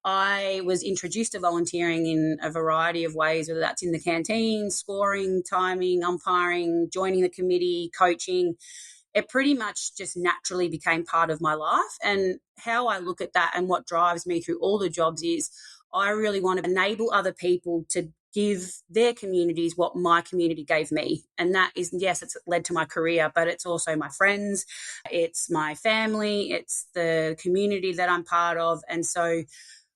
I was introduced to volunteering in a variety of ways, whether that's in the canteen, scoring, timing, umpiring, joining the committee, coaching. It pretty much just naturally became part of my life. And how I look at that and what drives me through all the jobs is I really want to enable other people to give their communities what my community gave me. And that is, yes, it's led to my career, but it's also my friends, it's my family, it's the community that I'm part of. And so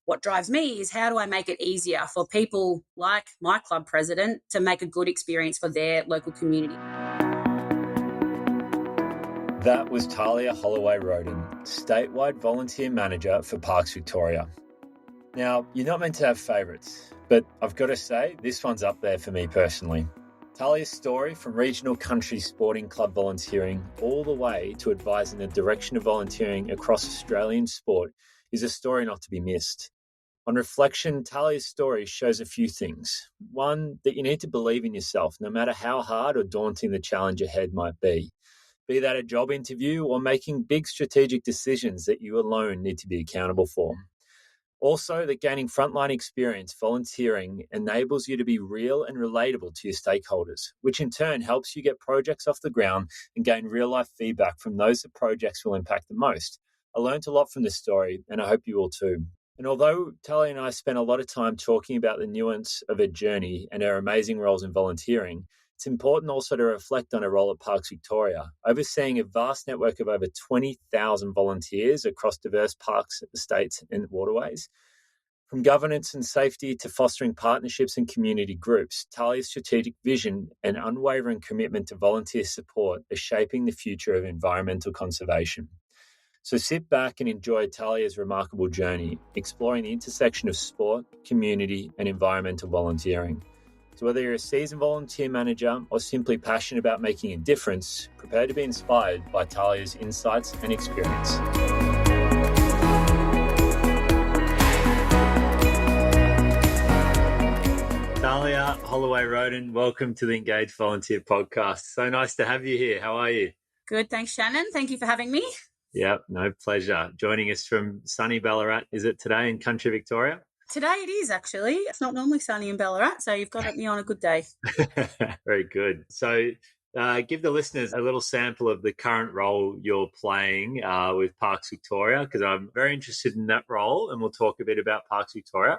what drives me is how do I make it easier for people like my club president to make a good experience for their local community. That was Talia Holloway-Roden, Statewide Volunteer Manager for Parks Victoria. Now, you're not meant to have favourites, but I've got to say, this one's up there for me personally. Talia's story from regional country sporting club volunteering all the way to advising the direction of volunteering across Australian sport is a story not to be missed. On reflection, Talia's story shows a few things. One, that you need to believe in yourself, no matter how hard or daunting the challenge ahead might be. Be that a job interview or making big strategic decisions that you alone need to be accountable for. Also, that gaining frontline experience volunteering enables you to be real and relatable to your stakeholders, which in turn helps you get projects off the ground and gain real-life feedback from those the projects will impact the most. I learned a lot from this story, and I hope you will too. And although Talia and I spent a lot of time talking about the nuance of her journey and her amazing roles in volunteering, it's important also to reflect on her role at Parks Victoria, overseeing a vast network of over 20,000 volunteers across diverse parks, estates and waterways. From governance and safety to fostering partnerships and community groups, Talia's strategic vision and unwavering commitment to volunteer support are shaping the future of environmental conservation. So sit back and enjoy Talia's remarkable journey, exploring the intersection of sport, community and environmental volunteering. So whether you're a seasoned volunteer manager or simply passionate about making a difference, prepare to be inspired by Talia's insights and experience. Talia Holloway-Roden, welcome to the Engaged Volunteer Podcast. So nice to have you here. How are you? Good, thanks, Shannon. Thank you for having me. Yeah, no pleasure. Joining us from sunny Ballarat, is it today in country Victoria? Today it is, actually. It's not normally sunny in Ballarat, so you've got me on a good day. Very good. So give the listeners a little sample of the current role you're playing with Parks Victoria, because I'm very interested in that role, and we'll talk a bit about Parks Victoria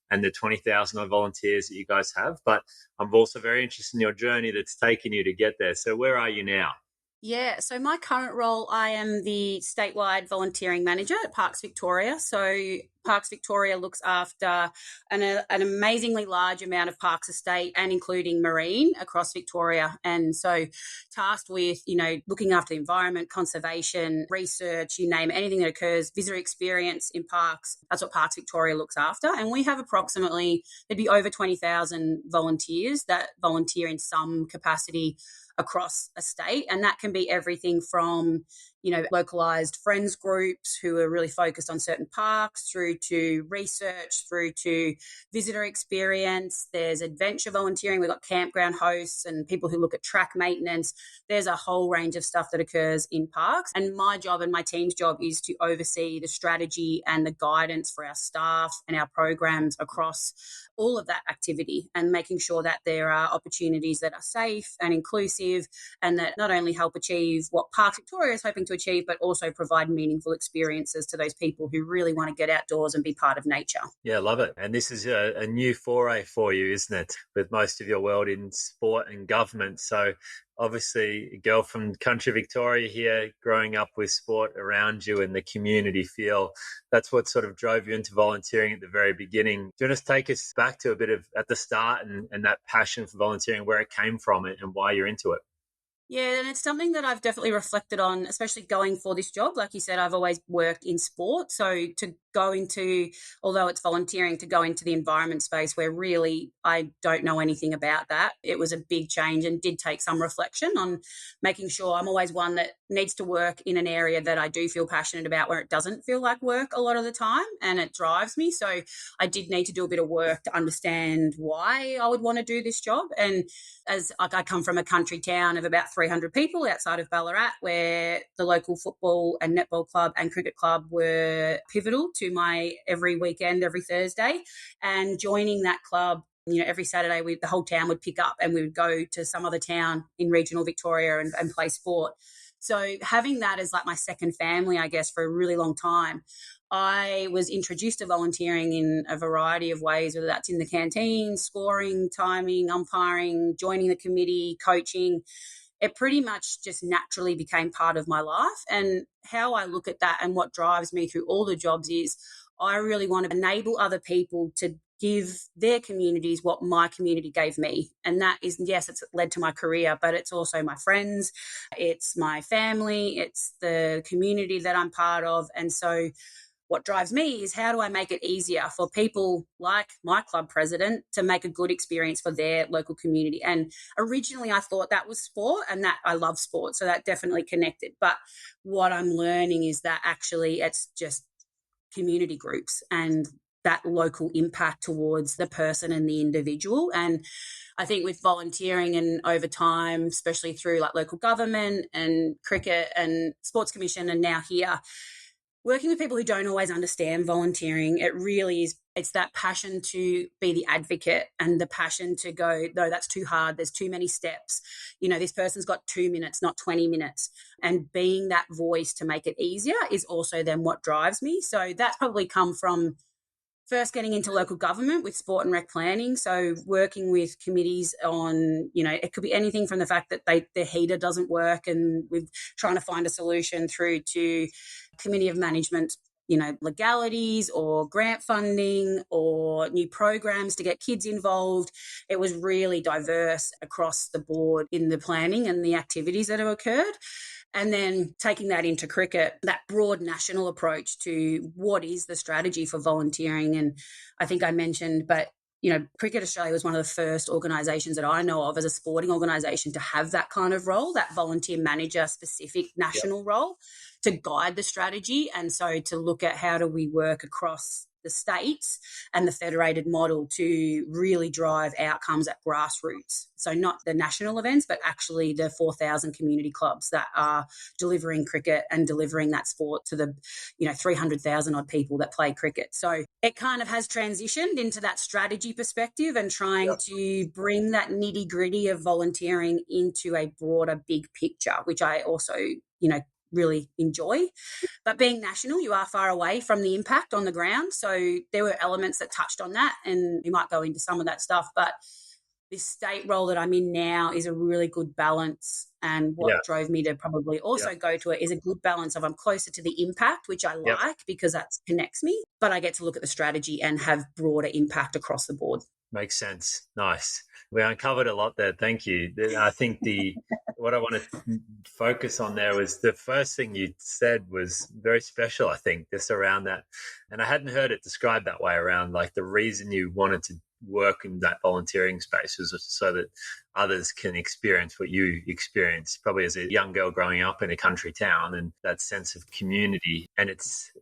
and the 20,000 odd volunteers that you guys have. But I'm also very interested in your journey that's taken you to get there. So where are you now? Yeah, so my current role, I am the Statewide Volunteering Manager at Parks Victoria. So Parks Victoria looks after an amazingly large amount of parks estate and including marine across Victoria. And so tasked with, looking after the environment, conservation, research, you name it, anything that occurs, visitor experience in parks. That's what Parks Victoria looks after. And we have there'd be over 20,000 volunteers that volunteer in some capacity across a state. And that can be everything from, localised friends groups who are really focused on certain parks, through to research, through to visitor experience. There's adventure volunteering. We've got campground hosts and people who look at track maintenance. There's a whole range of stuff that occurs in parks. And my job and my team's job is to oversee the strategy and the guidance for our staff and our programs across all of that activity, and making sure that there are opportunities that are safe and inclusive and that not only help achieve what Parks Victoria is hoping to achieve, but also provide meaningful experiences to those people who really want to get outdoors and be part of nature. Yeah, love it. And this is a new foray for you, isn't it? With most of your world in sport and government. So obviously a girl from country Victoria here, growing up with sport around you and the community feel, that's what sort of drove you into volunteering at the very beginning. Do you want to take us back to a bit of at the start and that passion for volunteering, where it came from and why you're into it? Yeah, and it's something that I've definitely reflected on, especially going for this job. Like you said, I've always worked in sport. So to go into, although it's volunteering, to go into the environment space where really I don't know anything about that, it was a big change and did take some reflection on making sure I'm always one that needs to work in an area that I do feel passionate about, where it doesn't feel like work a lot of the time and it drives me. So I did need to do a bit of work to understand why I would want to do this job. And as I come from a country town of about 300 people outside of Ballarat, where the local football and netball club and cricket club were pivotal to my every weekend, every Thursday. And joining that club, every Saturday the whole town would pick up and we would go to some other town in regional Victoria and play sport. So having that as like my second family, I guess, for a really long time, I was introduced to volunteering in a variety of ways, whether that's in the canteen, scoring, timing, umpiring, joining the committee, coaching. It pretty much just naturally became part of my life. And how I look at that and what drives me through all the jobs is I really want to enable other people to give their communities what my community gave me. And that is, yes, it's led to my career, but it's also my friends, it's my family, it's the community that I'm part of. And so what drives me is how do I make it easier for people like my club president to make a good experience for their local community. And originally I thought that was sport, and that I love sport, so that definitely connected. But what I'm learning is that actually it's just community groups and that local impact towards the person and the individual. And I think with volunteering and over time, especially through like local government and cricket and sports commission and now here, working with people who don't always understand volunteering, it really is, it's that passion to be the advocate and the passion to go, no, that's too hard. There's too many steps. This person's got 2 minutes, not 20 minutes. And being that voice to make it easier is also then what drives me. So that's probably come from first getting into local government with sport and rec planning. So working with committees on, it could be anything from the fact that their heater doesn't work and we're trying to find a solution through to committee of management, legalities or grant funding or new programs to get kids involved. It was really diverse across the board in the planning and the activities that have occurred. And then taking that into cricket, that broad national approach to what is the strategy for volunteering. And I think I mentioned, but Cricket Australia was one of the first organisations that I know of as a sporting organisation to have that kind of role, that volunteer manager specific national role to guide the strategy. And so to look at how do we work across the states and the federated model to really drive outcomes at grassroots. So not the national events, but actually the 4,000 community clubs that are delivering cricket and delivering that sport to the 300,000 odd people that play cricket. So it kind of has transitioned into that strategy perspective and trying to bring that nitty gritty of volunteering into a broader big picture, which I also, really enjoy. But being national, you are far away from the impact on the ground. So there were elements that touched on that, and we might go into some of that stuff. But this state role that I'm in now is a really good balance. And what drove me to probably also go to it is a good balance of I'm closer to the impact, which I like because that connects me, but I get to look at the strategy and have broader impact across the board. Makes sense. Nice. We uncovered a lot there. Thank you. I think what I want to focus on there was the first thing you said was very special, I think, just around that. And I hadn't heard it described that way, around like the reason you wanted to work in that volunteering space was so that others can experience what you experienced probably as a young girl growing up in a country town, and that sense of community. And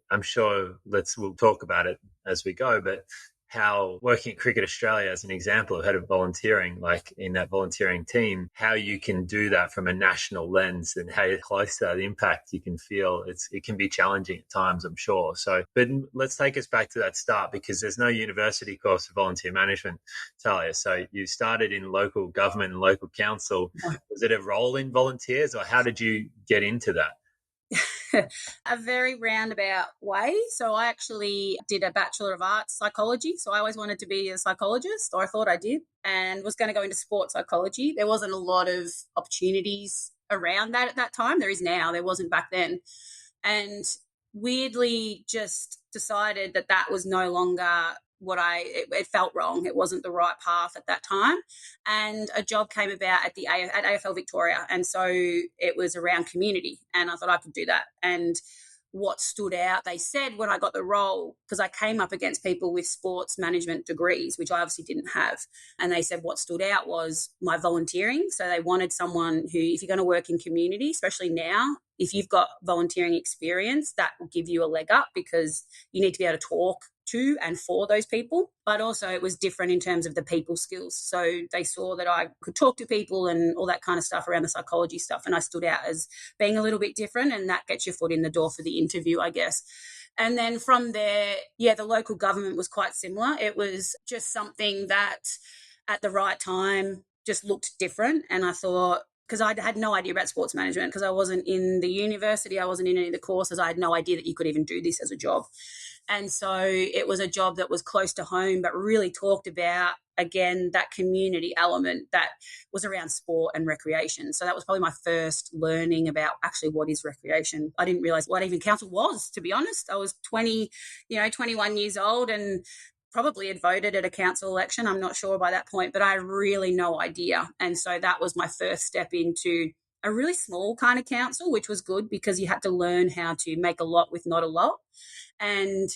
I'm sure we'll talk about it as we go, but how working at Cricket Australia as an example of head of volunteering, like in that volunteering team, how you can do that from a national lens and how close to that impact you can feel. It can be challenging at times, I'm sure. So, but let's take us back to that start, because there's no university course for volunteer management, Talia. So you started in local government and local council. Was it a role in volunteers, or how did you get into that? A very roundabout way. So I actually did a Bachelor of Arts psychology. So I always wanted to be a psychologist, or I thought I did, and was going to go into sports psychology. There wasn't a lot of opportunities around that at that time. There is now. There wasn't back then. And weirdly just decided that was no longer it felt wrong. It wasn't the right path at that time. And a job came about at AFL Victoria. And so it was around community, and I thought I could do that. And what stood out, they said when I got the role, because I came up against people with sports management degrees, which I obviously didn't have. And they said what stood out was my volunteering. So they wanted someone who, if you're going to work in community, especially now, if you've got volunteering experience, that will give you a leg up, because you need to be able to talk to and for those people, but also it was different in terms of the people skills. So they saw that I could talk to people and all that kind of stuff around the psychology stuff, and I stood out as being a little bit different, and that gets your foot in the door for the interview, I guess. And then from there, the local government was quite similar. It was just something that at the right time just looked different. And I thought, because I had no idea about sports management, because I wasn't in the university, I wasn't in any of the courses, I had no idea that you could even do this as a job. And so it was a job that was close to home, but really talked about, again, that community element that was around sport and recreation. So that was probably my first learning about actually what is recreation. I didn't realise what even council was, to be honest. I was 21 years old and probably had voted at a council election. I'm not sure by that point, but I had really no idea. And so that was my first step into a really small kind of council, which was good because you had to learn how to make a lot with not a lot. And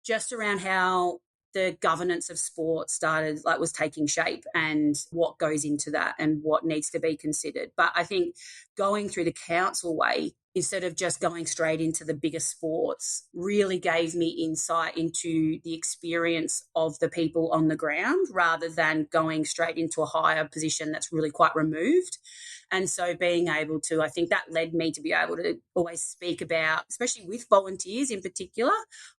just around how the governance of sport was taking shape and what goes into that and what needs to be considered. But I think going through the council way, instead of just going straight into the bigger sports, really gave me insight into the experience of the people on the ground rather than going straight into a higher position that's really quite removed. And so being able to, I think that led me to be able to always speak about, especially with volunteers in particular,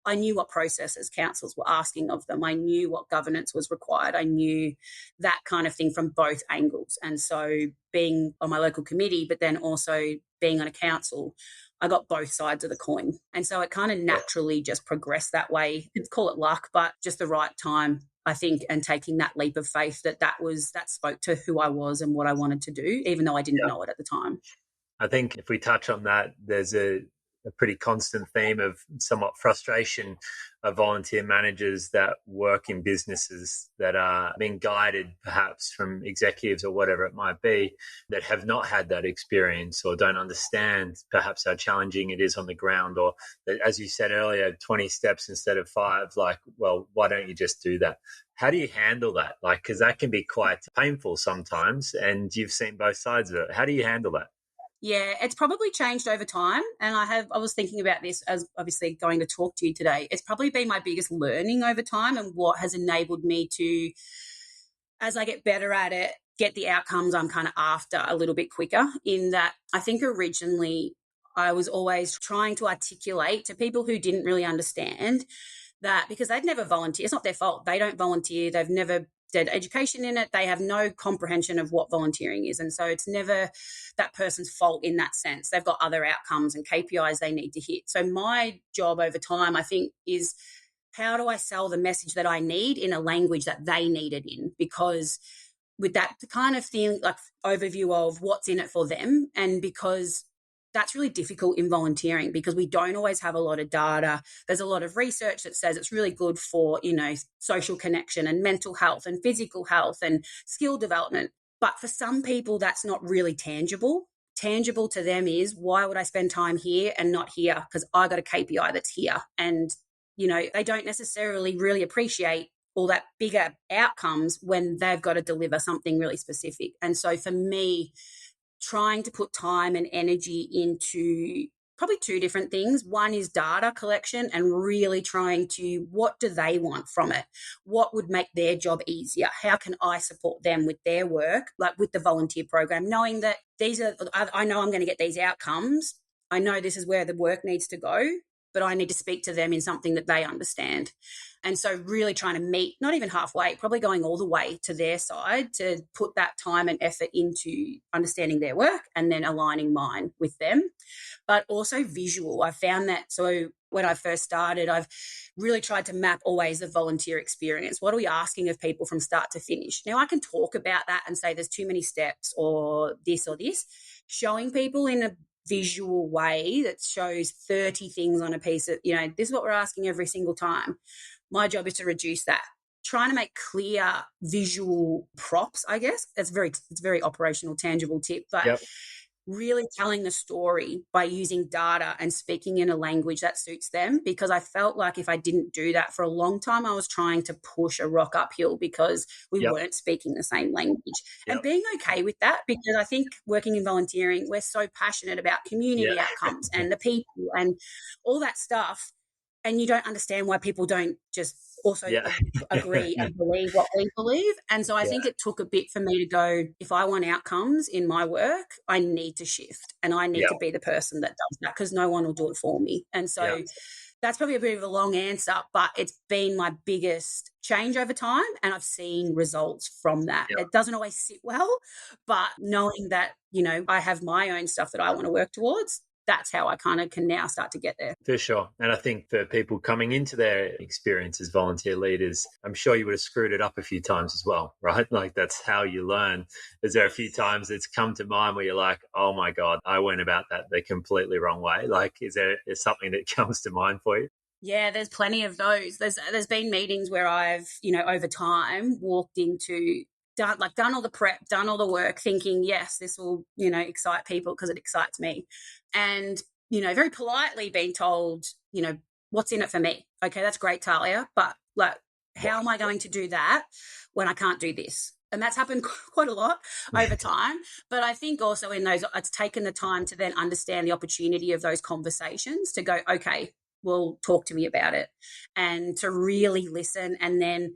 I knew what processes councils were asking of them. I knew what governance was required. I knew that kind of thing from both angles. And so being on my local committee, but then also being on a council, I got both sides of the coin. And so it kind of naturally just progressed that way. You'd call it luck, but just the right time, I think, and taking that leap of faith that spoke to who I was and what I wanted to do, even though I didn't know it at the time. I think if we touch on that, there's a pretty constant theme of somewhat frustration of volunteer managers that work in businesses that are being guided perhaps from executives or whatever it might be that have not had that experience or don't understand perhaps how challenging it is on the ground, or that, as you said earlier, 20 steps instead of 5, like, well, why don't you just do that? How do you handle that? Like, because that can be quite painful sometimes, and you've seen both sides of it. How do you handle that? Yeah, it's probably changed over time. And I was thinking about this as obviously going to talk to you today. It's probably been my biggest learning over time and what has enabled me to, as I get better at it, get the outcomes I'm kind of after a little bit quicker. In that, I think originally I was always trying to articulate to people who didn't really understand that, because they'd never volunteer. It's not their fault. They don't volunteer. They've never did education in it. They have no comprehension of what volunteering is. And so it's never that person's fault in that sense. They've got other outcomes and KPIs they need to hit. So my job over time, I think, is how do I sell the message that I need in a language that they need it in? Because with that kind of thing, like overview of what's in it for them, and because that's really difficult in volunteering because we don't always have a lot of data. There's a lot of research that says it's really good for, social connection and mental health and physical health and skill development. But for some people, that's not really tangible. Tangible to them is, why would I spend time here and not here? Because I got a KPI that's here. And, they don't necessarily really appreciate all that bigger outcomes when they've got to deliver something really specific. And so for me, trying to put time and energy into probably 2 different things. One is data collection and really trying to, what do they want from it? What would make their job easier? How can I support them with their work, like with the volunteer program, knowing that I know I'm going to get these outcomes. I know this is where the work needs to go, but I need to speak to them in something that they understand. And so really trying to meet, not even halfway, probably going all the way to their side to put that time and effort into understanding their work and then aligning mine with them. But also visual. I found that, so when I first started, I've really tried to map always the volunteer experience. What are we asking of people from start to finish? Now, I can talk about that and say there's too many steps or this. Showing people in a visual way that shows 30 things on a piece of, this is what we're asking every single time. My job is to reduce that. Trying to make clear visual props, I guess. It's very operational, tangible tip, but really telling the story by using data and speaking in a language that suits them, because I felt like if I didn't do that for a long time, I was trying to push a rock uphill because we weren't speaking the same language. And being okay with that, because I think working in volunteering, we're so passionate about community outcomes and the people and all that stuff. and you don't understand why people don't just also Yeah. agree and believe what we believe. And so I Yeah. think it took a bit for me to go, if I want outcomes in my work, I need to shift and I need Yeah. to be the person that does that, because no one will do it for me. And Yeah. so that's probably a bit of a long answer, but it's been my biggest change over time, and I've seen results from that. Yeah. It doesn't always sit well, but knowing that, I have my own stuff that I want to work towards, that's how I kind of can now start to get there. For sure. And I think for people coming into their experience as volunteer leaders, I'm sure you would have screwed it up a few times as well, right? Like that's how you learn. Is there a few times it's come to mind where you're like, oh my God, I went about that the completely wrong way? Like, is something that comes to mind for you? Yeah, there's plenty of those. There's been meetings where I've, over time walked into done all the prep, done all the work, thinking, yes, this will, excite people because it excites me. And, very politely being told, what's in it for me? Okay, that's great, Talia, but like, how am I going to do that when I can't do this? And that's happened quite a lot over time. But I think also in those, it's taken the time to then understand the opportunity of those conversations to go, okay, well, talk to me about it, and to really listen. And then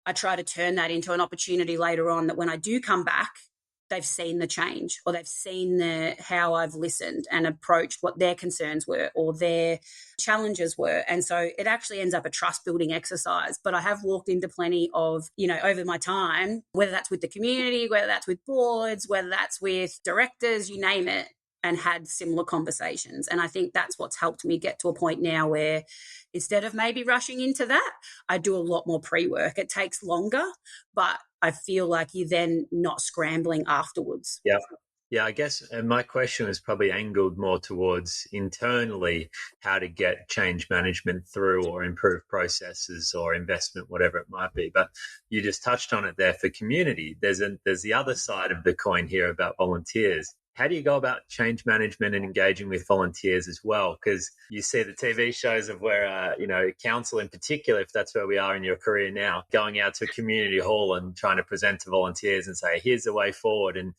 I try to turn that into an opportunity later on, that when I do come back, they've seen the change, or they've seen how I've listened and approached what their concerns were or their challenges were. And so it actually ends up a trust building exercise. But I have walked into plenty of, over my time, whether that's with the community, whether that's with boards, whether that's with directors, you name it, and had similar conversations. And I think that's what's helped me get to a point now where instead of maybe rushing into that, I do a lot more pre-work. It takes longer, but I feel like you're then not scrambling afterwards. Yeah. Yeah, I guess and my question was probably angled more towards internally how to get change management through or improve processes or investment, whatever it might be. But you just touched on it there for community. There's the other side of the coin here about volunteers. How do you go about change management and engaging with volunteers as well? Because you see the TV shows of where, council in particular, if that's where we are in your career now, going out to a community hall and trying to present to volunteers and say, here's the way forward. And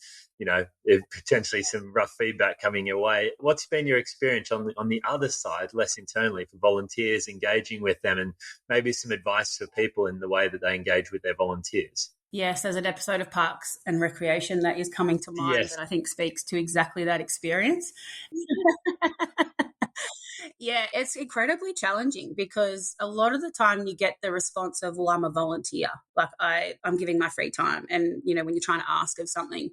if potentially some rough feedback coming your way. What's been your experience on the other side, less internally, for volunteers, engaging with them, and maybe some advice for people in the way that they engage with their volunteers? Yes, there's an episode of Parks and Recreation that is coming to mind, Yes. that I think speaks to exactly that experience. Yeah, it's incredibly challenging because a lot of the time you get the response of, well, I'm a volunteer. Like I'm giving my free time. And, when you're trying to ask of something.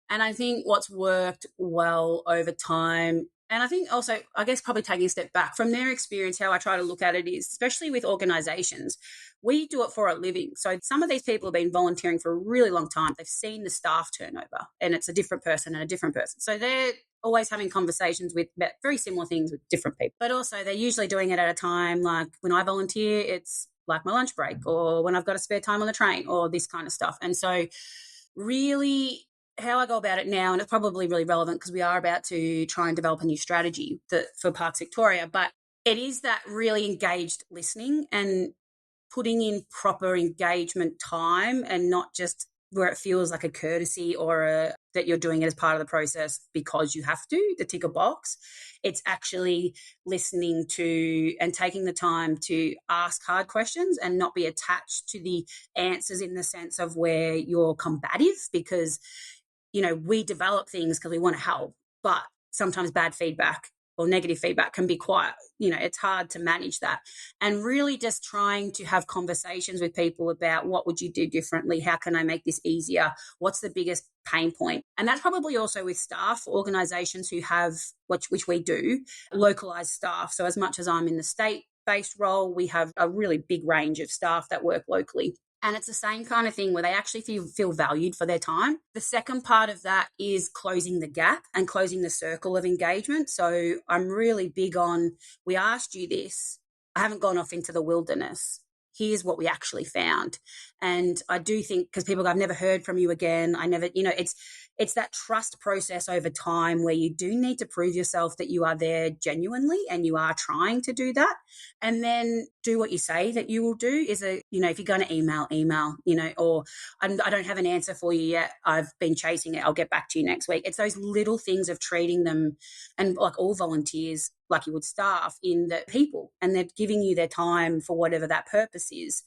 And I think what's worked well over time, and I think also, I guess, probably taking a step back from their experience, how I try to look at it is, especially with organisations, we do it for a living. So some of these people have been volunteering for a really long time. They've seen the staff turnover, and it's a different person and a different person. So they're always having conversations with very similar things with different people. But also they're usually doing it at a time, like when I volunteer, it's like my lunch break, or when I've got a spare time on the train, or this kind of stuff. And so really how I go about it now, and it's probably really relevant because we are about to try and develop a new strategy for Parks Victoria, but it is that really engaged listening and putting in proper engagement time, and not just where it feels like a courtesy or that you're doing it as part of the process because you have to tick a box. It's actually listening to and taking the time to ask hard questions and not be attached to the answers in the sense of where you're combative, because we develop things because we want to help, but sometimes bad feedback or negative feedback can be quite, it's hard to manage that. And really just trying to have conversations with people about what would you do differently? How can I make this easier? What's the biggest pain point? And that's probably also with staff, organisations who have, which we do, localised staff. So as much as I'm in the state-based role, we have a really big range of staff that work locally. And it's the same kind of thing where they actually feel valued for their time. The second part of that is closing the gap and closing the circle of engagement. So I'm really big on, we asked you this. I haven't gone off into the wilderness. Here's what we actually found. And I do think, because people go, I've never heard from you again. I never, it's that trust process over time where you do need to prove yourself that you are there genuinely and you are trying to do that. And then do what you say that you will do. Is if you're going to email, or I don't have an answer for you yet. I've been chasing it. I'll get back to you next week. It's those little things of treating them, and like all volunteers, like you would staff, in the people, and they're giving you their time for whatever that purpose is,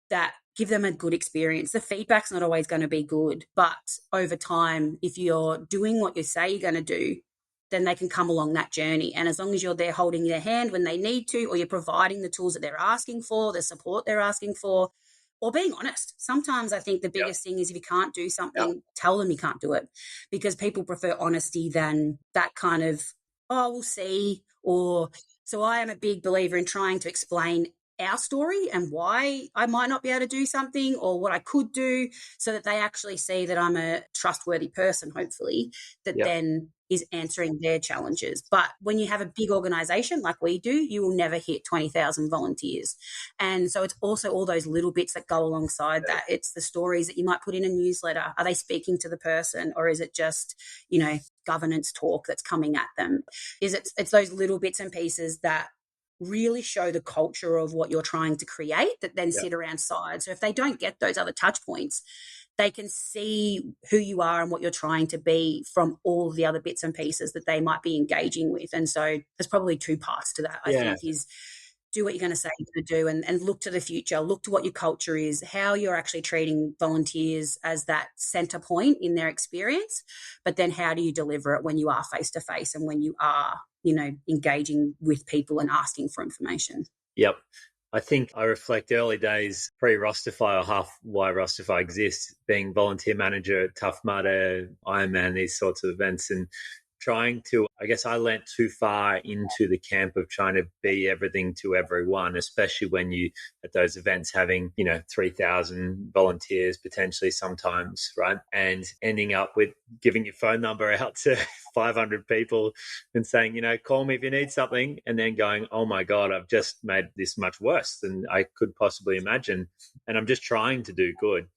that give them a good experience. The feedback's not always going to be good, but over time, if you're doing what you say you're going to do, then they can come along that journey. And as long as you're there holding their hand when they need to, or you're providing the tools that they're asking for, the support they're asking for, or being honest. Sometimes I think the biggest thing is if you can't do something, tell them you can't do it, because people prefer honesty than that kind of, oh, we'll see. Or so I am a big believer in trying to explain our story and why I might not be able to do something or what I could do, so that they actually see that I'm a trustworthy person, hopefully, that then is answering their challenges. But when you have a big organization like we do, you will never hit 20,000 volunteers. And so it's also all those little bits that go alongside that. It's the stories that you might put in a newsletter. Are they speaking to the person, or is it just, governance talk that's coming at them? It's those little bits and pieces that really show the culture of what you're trying to create that then sit around side. So if they don't get those other touch points, they can see who you are and what you're trying to be from all the other bits and pieces that they might be engaging with. And so there's probably two parts to that, I think, is do what you're going to say you're going to do, and look to the future, look to what your culture is, how you're actually treating volunteers as that center point in their experience. But then how do you deliver it when you are face to face and when you are, engaging with people and asking for information? Yep. I think I reflect early days pre-Rostify, or half why Rostify exists, being volunteer manager at Tough Mudder, Ironman, these sorts of events, and trying to, I guess I went too far into the camp of trying to be everything to everyone, especially when you, at those events, having, 3,000 volunteers potentially sometimes, right? And ending up with giving your phone number out to 500 people and saying, call me if you need something, and then going, oh my God, I've just made this much worse than I could possibly imagine. And I'm just trying to do good.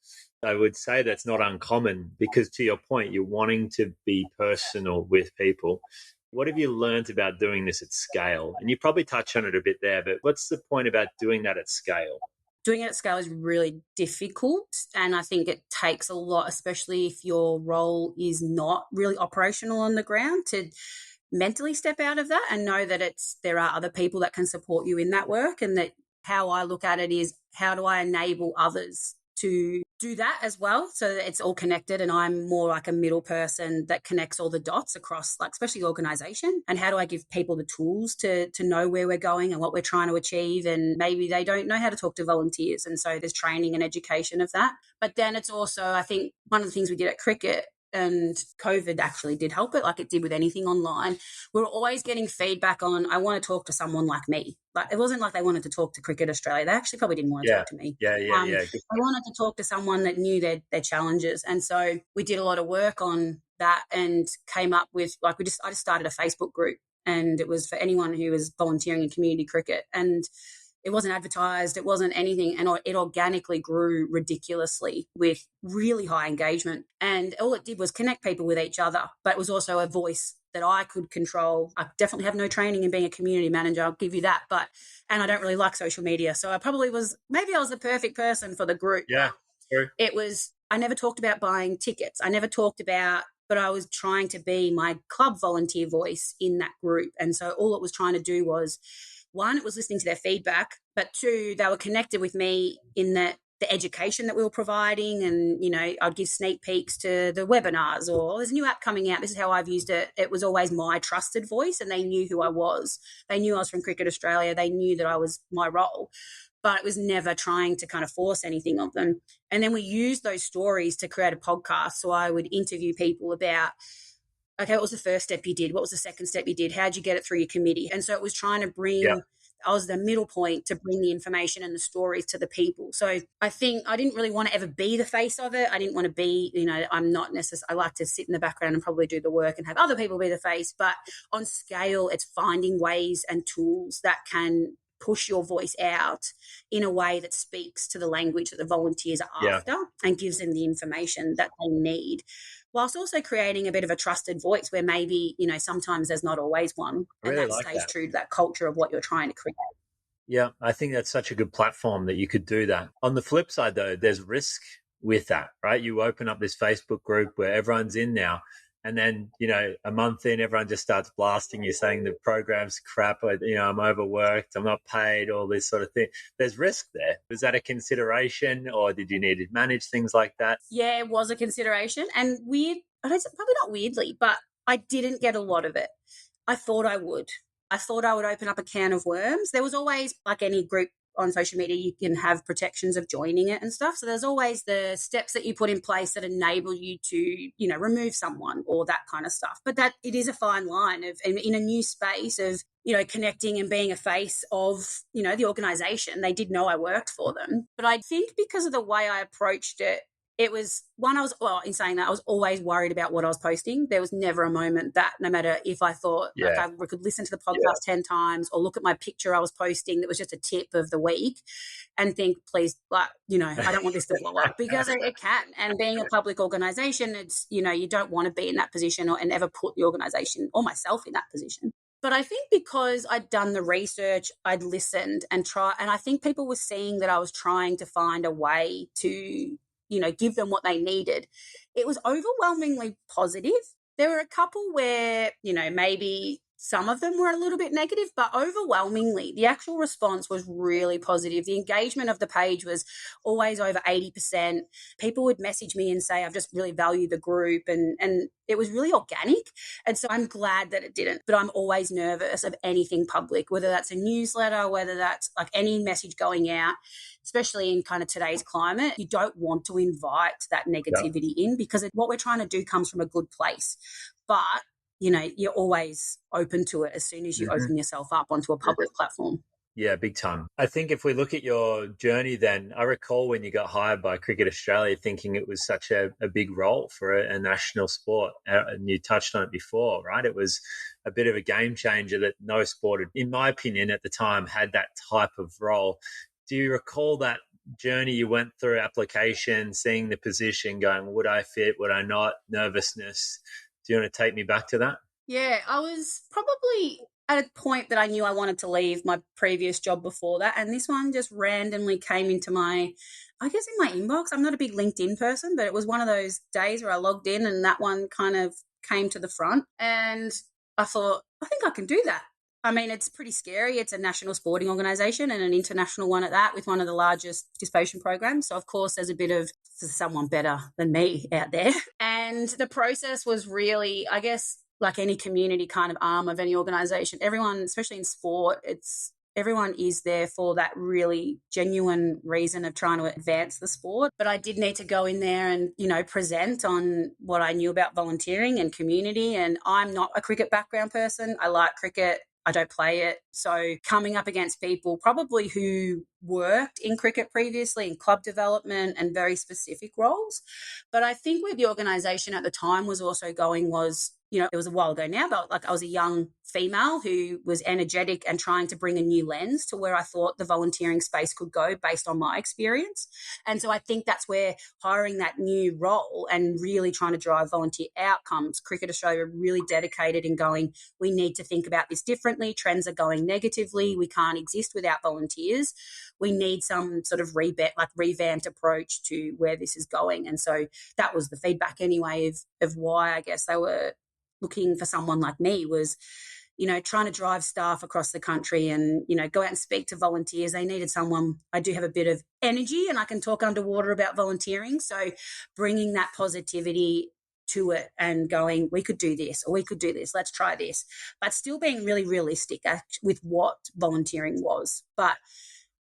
I would say that's not uncommon, because to your point, you're wanting to be personal with people. What have you learned about doing this at scale? And you probably touched on it a bit there, but what's the point about doing that at scale? Doing it at scale is really difficult. And I think it takes a lot, especially if your role is not really operational on the ground, to mentally step out of that and know that there are other people that can support you in that work. And that how I look at it is, how do I enable others to do that as well, so that it's all connected, and I'm more like a middle person that connects all the dots across, like, especially the organization. And how do I give people the tools to know where we're going and what we're trying to achieve? And maybe they don't know how to talk to volunteers, and so there's training and education of that. But then it's also, I think, one of the things we did at cricket, and COVID actually did help it, like it did with anything online. We're always getting feedback on, I want to talk to someone like me. Like, it wasn't like they wanted to talk to Cricket Australia. They actually probably didn't want to talk to me. They wanted to talk to someone that knew their challenges. And so we did a lot of work on that and came up with, like, I just started a Facebook group, and it was for anyone who was volunteering in community cricket. And it wasn't advertised. It wasn't anything. And it organically grew ridiculously with really high engagement. And all it did was connect people with each other. But it was also a voice that I could control. I definitely have no training in being a community manager. I'll give you that. And I don't really like social media. So maybe I was the perfect person for the group. Yeah, true. I never talked about buying tickets. But I was trying to be my club volunteer voice in that group. And so all it was trying to do was, one, it was listening to their feedback, but two, they were connected with me in that the education that we were providing. And, I'd give sneak peeks to the webinars, or there's a new app coming out, this is how I've used it. It was always my trusted voice, and they knew who I was. They knew I was from Cricket Australia. They knew that I was my role, but it was never trying to kind of force anything of them. And then we used those stories to create a podcast. So I would interview people about, okay, what was the first step you did? What was the second step you did? How'd you get it through your committee? And so it was trying to I was the middle point to bring the information and the stories to the people. So I think I didn't really want to ever be the face of it. I didn't want to be, I'm not necessarily, I like to sit in the background and probably do the work and have other people be the face. But on scale, it's finding ways and tools that can push your voice out in a way that speaks to the language that the volunteers are after and gives them the information that they need, whilst also creating a bit of a trusted voice where maybe, sometimes there's not always one. And really that stays true to that culture of what you're trying to create. Yeah, I think that's such a good platform that you could do that. On the flip side, though, there's risk with that, right? You open up this Facebook group where everyone's in now, And then, a month in, everyone just starts blasting you saying the program's crap, I'm overworked, I'm not paid, all this sort of thing. There's risk there. Was that a consideration, or did you need to manage things like that? Yeah, it was a consideration. And probably not weirdly, but I didn't get a lot of it. I thought I would. I thought I would open up a can of worms. There was always, like any group on social media, you can have protections of joining it and stuff. So there's always the steps that you put in place that enable you to, remove someone or that kind of stuff. But that it is a fine line of, in a new space of, connecting and being a face of, the organization. They did know I worked for them. But I think because of the way I approached it, it was one, in saying that, I was always worried about what I was posting. There was never a moment that, no matter if I thought like I could listen to the podcast 10 times or look at my picture I was posting that was just a tip of the week and think, please, I don't want this to blow up, because it can. And being a public organization, it's, you don't want to be in that position and ever put the organization or myself in that position. But I think because I'd done the research, I'd listened and I think people were seeing that I was trying to find a way to, give them what they needed. It was overwhelmingly positive. There were a couple where, maybe some of them were a little bit negative, but overwhelmingly the actual response was really positive. The engagement of the page was always over 80%. People would message me and say, I've just really valued the group, and it was really organic. And so I'm glad that it didn't, but I'm always nervous of anything public, whether that's a newsletter, whether that's like any message going out, especially in kind of today's climate. You don't want to invite that negativity in, because what we're trying to do comes from a good place. But you're always open to it as soon as you open yourself up onto a public platform. Yeah, big time. I think if we look at your journey then, I recall when you got hired by Cricket Australia thinking it was such a big role for a national sport. And you touched on it before, right? It was a bit of a game changer that no sport, in my opinion, at the time had that type of role. Do you recall that journey you went through, application, seeing the position, going, would I fit, would I not, nervousness? Do you want to take me back to that? Yeah, I was probably at a point that I knew I wanted to leave my previous job before that. And this one just randomly came into in my inbox. I'm not a big LinkedIn person, but it was one of those days where I logged in and that one kind of came to the front. And I thought, I think I can do that. I mean, it's pretty scary. It's a national sporting organisation and an international one at that, with one of the largest participation programs. So, of course, there's a bit of someone better than me out there. And the process was really, I guess, like any community kind of arm of any organisation, everyone, especially in sport, everyone is there for that really genuine reason of trying to advance the sport. But I did need to go in there and, present on what I knew about volunteering and community. And I'm not a cricket background person. I like cricket. I don't play it. So coming up against people probably who worked in cricket previously in club development and very specific roles. But I think where the organisation at the time was also going was, it was a while ago now, but like I was a young female who was energetic and trying to bring a new lens to where I thought the volunteering space could go based on my experience. And so I think that's where hiring that new role and really trying to drive volunteer outcomes, Cricket Australia really dedicated in going, we need to think about this differently. Trends are going negatively. We can't exist without volunteers. We need some sort of revamped approach to where this is going. And so that was the feedback anyway of why I guess they were looking for someone like me, was, trying to drive staff across the country and, go out and speak to volunteers. They needed someone. I do have a bit of energy and I can talk underwater about volunteering. So bringing that positivity to it and going, we could do this or we could do this, let's try this, but still being really realistic with what volunteering was. But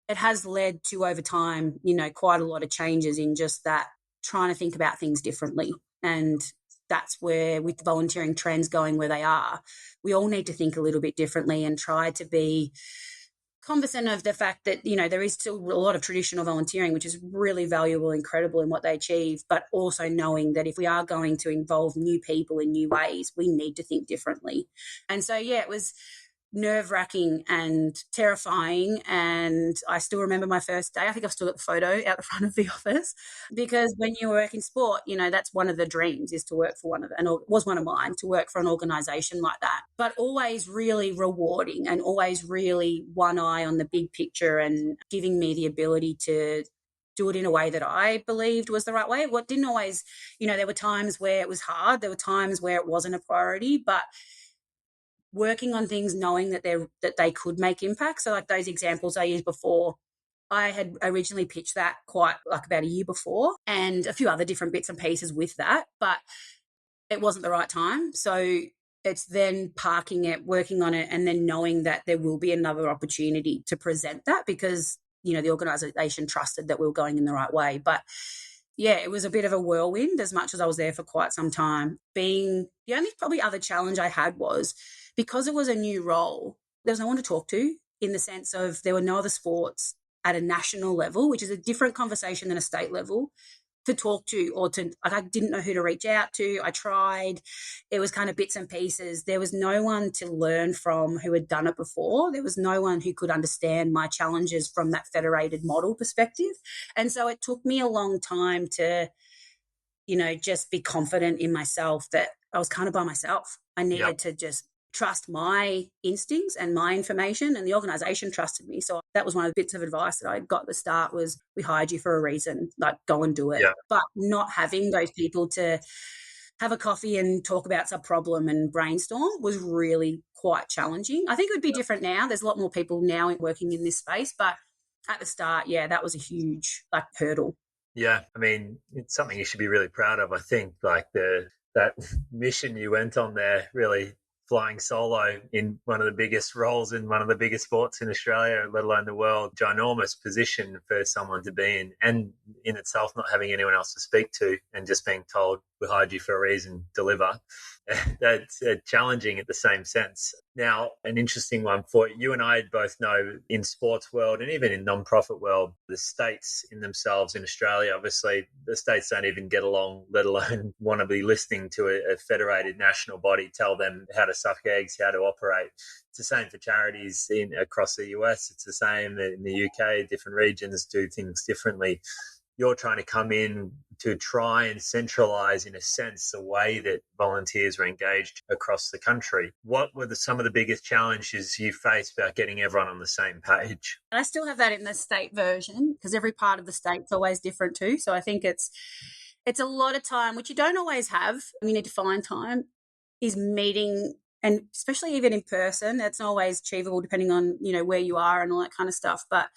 it has led to, over time, quite a lot of changes in just that, trying to think about things differently. And that's where, with volunteering trends going where they are, we all need to think a little bit differently and try to be cognizant of the fact that, there is still a lot of traditional volunteering, which is really valuable, incredible in what they achieve, but also knowing that if we are going to involve new people in new ways, we need to think differently. And so, it was nerve-wracking and terrifying, and I still remember my first day. I think I've still got the photo out the front of the office, because when you work in sport, that's one of the dreams, is to work for was one of mine, to work for an organisation like that, but always really rewarding and always really one eye on the big picture and giving me the ability to do it in a way that I believed was the right way. What didn't always, there were times where it was hard. There were times where it wasn't a priority, but working on things knowing that they could make impact. So like those examples I used before, I had originally pitched that quite like about a year before, and a few other different bits and pieces with that, but it wasn't the right time. So it's then parking it, working on it, and then knowing that there will be another opportunity to present that because, the organisation trusted that we were going in the right way. But yeah, it was a bit of a whirlwind as much as I was there for quite some time. The only probably other challenge I had was because it was a new role, there was no one to talk to in the sense of there were no other sports at a national level, which is a different conversation than a state level, to talk to or to, like, I didn't know who to reach out to. I tried. It was kind of bits and pieces. There was no one to learn from who had done it before. There was no one who could understand my challenges from that federated model perspective. And so it took me a long time to, just be confident in myself that I was kind of by myself. I needed to just trust my instincts and my information, and the organisation trusted me. So that was one of the bits of advice that I got at the start was, we hired you for a reason, like go and do it. Yeah. But not having those people to have a coffee and talk about some problem and brainstorm was really quite challenging. I think it would be different now. There's a lot more people now working in this space, but at the start, that was a huge hurdle. Yeah, I mean, it's something you should be really proud of. I think that mission you went on there, really flying solo in one of the biggest roles in one of the biggest sports in Australia, let alone the world, ginormous position for someone to be in, and in itself not having anyone else to speak to and just being told, we hired you for a reason, deliver. That's challenging at the same sense. Now, an interesting one for you and I both know in sports world and even in non-profit world, the states in themselves in Australia, obviously the states don't even get along, let alone want to be listening to a federated national body tell them how to suck eggs, how to operate. It's the same for charities across the US. It's the same in the UK. Different regions do things differently. You're trying to come in to try and centralise, in a sense, the way that volunteers are engaged across the country. What were some of the biggest challenges you faced about getting everyone on the same page? I still have that in the state version because every part of the state's always different too. So I think it's a lot of time, which you don't always have. You need to find time, is meeting, and especially even in person. That's not always achievable depending on, where you are and all that kind of stuff. But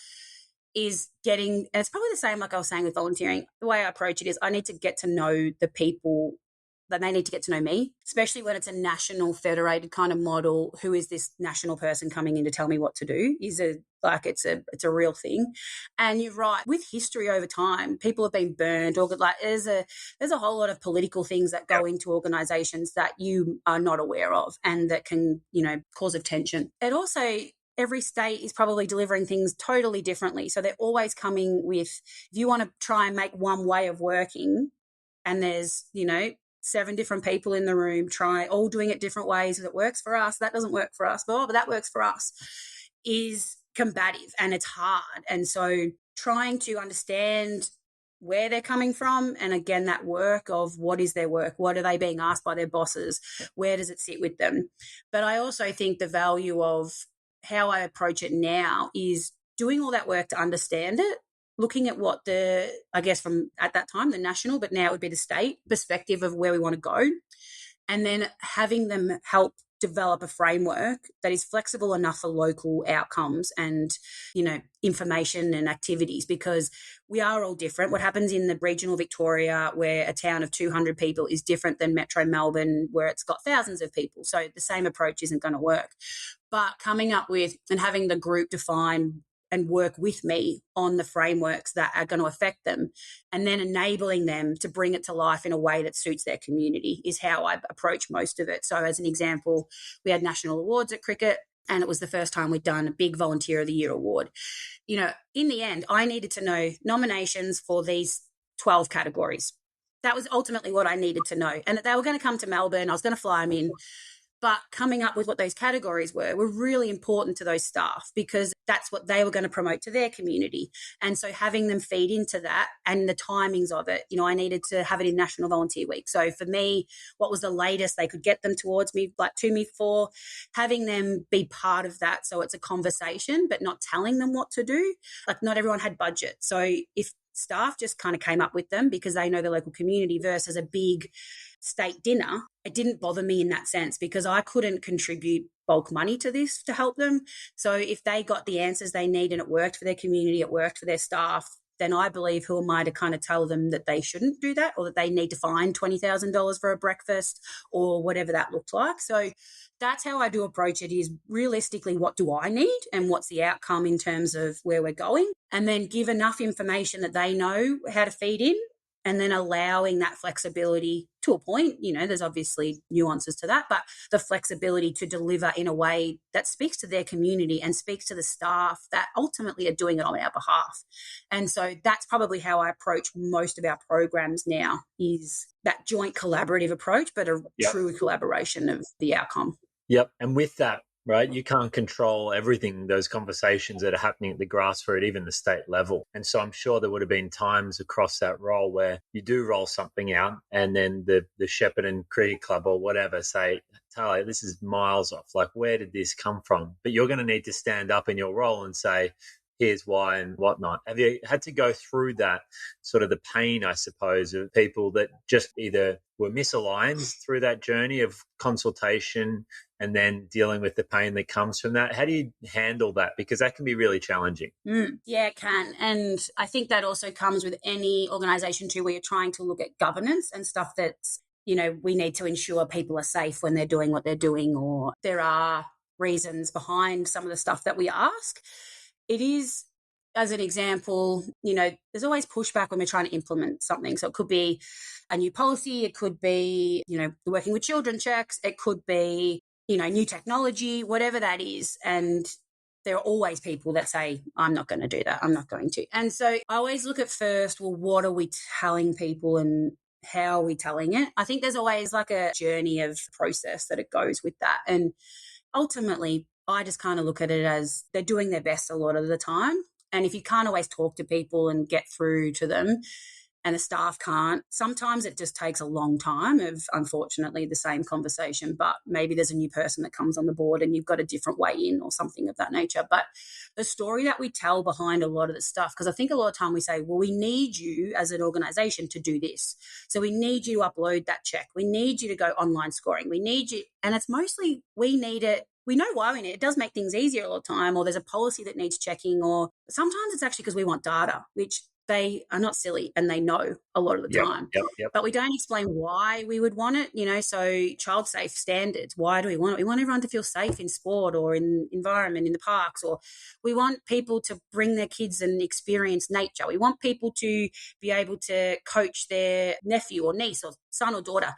is getting, and it's probably the same like I was saying with volunteering, the way I approach it is I need to get to know the people, that they need to get to know me, especially when it's a national federated kind of model. Who is this national person coming in to tell me what to do? It's a real thing. And you're right, with history over time, people have been burned, or there's a whole lot of political things that go into organizations that you are not aware of and that can, cause of tension. It also, every state is probably delivering things totally differently. So they're always coming with, if you want to try and make one way of working and there's, 7 different people in the room all doing it different ways, that works for us, that doesn't work for us, but that works for us, is combative and it's hard. And so trying to understand where they're coming from, and again, that work of what is their work, what are they being asked by their bosses, where does it sit with them. But I also think the value of how I approach it now is doing all that work to understand it, looking at what from at that time, the national, but now it would be the state perspective of where we want to go, and then having them help develop a framework that is flexible enough for local outcomes and, information and activities, because we are all different. What happens in the regional Victoria, where a town of 200 people, is different than Metro Melbourne, where it's got thousands of people. So the same approach isn't going to work. But coming up with and having the group define and work with me on the frameworks that are going to affect them, and then enabling them to bring it to life in a way that suits their community, is how I approach most of it. So as an example, we had national awards at cricket, and it was the first time we'd done a big Volunteer of the Year award. In the end, I needed to know nominations for these 12 categories. That was ultimately what I needed to know, and that they were going to come to Melbourne. I was going to fly them in. But coming up with what those categories were really important to those staff, because that's what they were going to promote to their community. And so having them feed into that and the timings of it, I needed to have it in National Volunteer Week. So for me, what was the latest they could get them to me for, having them be part of that. So it's a conversation, but not telling them what to do. Like, not everyone had budget. So if staff just kind of came up with them because they know the local community versus a big state dinner. It didn't bother me in that sense because I couldn't contribute bulk money to this to help them. So if they got the answers they need and it worked for their community, it worked for their staff, then I believe who am I to kind of tell them that they shouldn't do that or that they need to find $20,000 for a breakfast or whatever that looked like. So that's how I do approach it, is realistically what do I need and what's the outcome in terms of where we're going, and then give enough information that they know how to feed in, and then allowing that flexibility to a point. There's obviously nuances to that, but the flexibility to deliver in a way that speaks to their community and speaks to the staff that ultimately are doing it on our behalf. And so that's probably how I approach most of our programs now, is that joint collaborative approach, but a true collaboration of the outcome. Yep. And with that, right, you can't control everything, those conversations that are happening at the grassroots, even the state level. And so I'm sure there would have been times across that role where you do roll something out and then the Shepparton Cricket Club or whatever say, Talia, this is miles off. Like, where did this come from? But you're going to need to stand up in your role and say, here's why and whatnot. Have you had to go through that sort of the pain, I suppose, of people that just either were misaligned through that journey of consultation and then dealing with the pain that comes from that? How do you handle that? Because that can be really challenging. Yeah, it can. And I think that also comes with any organisation too, where you're trying to look at governance and stuff that's, we need to ensure people are safe when they're doing what they're doing, or there are reasons behind some of the stuff that we ask. It is, as an example, there's always pushback when we're trying to implement something. So it could be a new policy, it could be, the working with children checks, it could be, new technology, whatever that is. And there are always people that say, I'm not going to do that, I'm not going to. And so I always look at first, well, what are we telling people and how are we telling it? I think there's always like a journey of process that it goes with that. And ultimately, I just kind of look at it as they're doing their best a lot of the time. And if you can't always talk to people and get through to them, and the staff can't, sometimes it just takes a long time of, unfortunately, the same conversation, but maybe there's a new person that comes on the board and you've got a different way in or something of that nature. But the story that we tell behind a lot of the stuff, because I think a lot of time we say, well, we need you as an organisation to do this. So we need you to upload that check. We need you to go online scoring. We need you. And it's mostly we need it. We know why we need it. It does make things easier a lot of the time, or there's a policy that needs checking, or sometimes it's actually because we want data, which they are not silly and they know a lot of the time. But we don't explain why we would want it, so child safe standards. Why do we want it? We want everyone to feel safe in sport or in environment, in the parks, or we want people to bring their kids and experience nature. We want people to be able to coach their nephew or niece or son or daughter.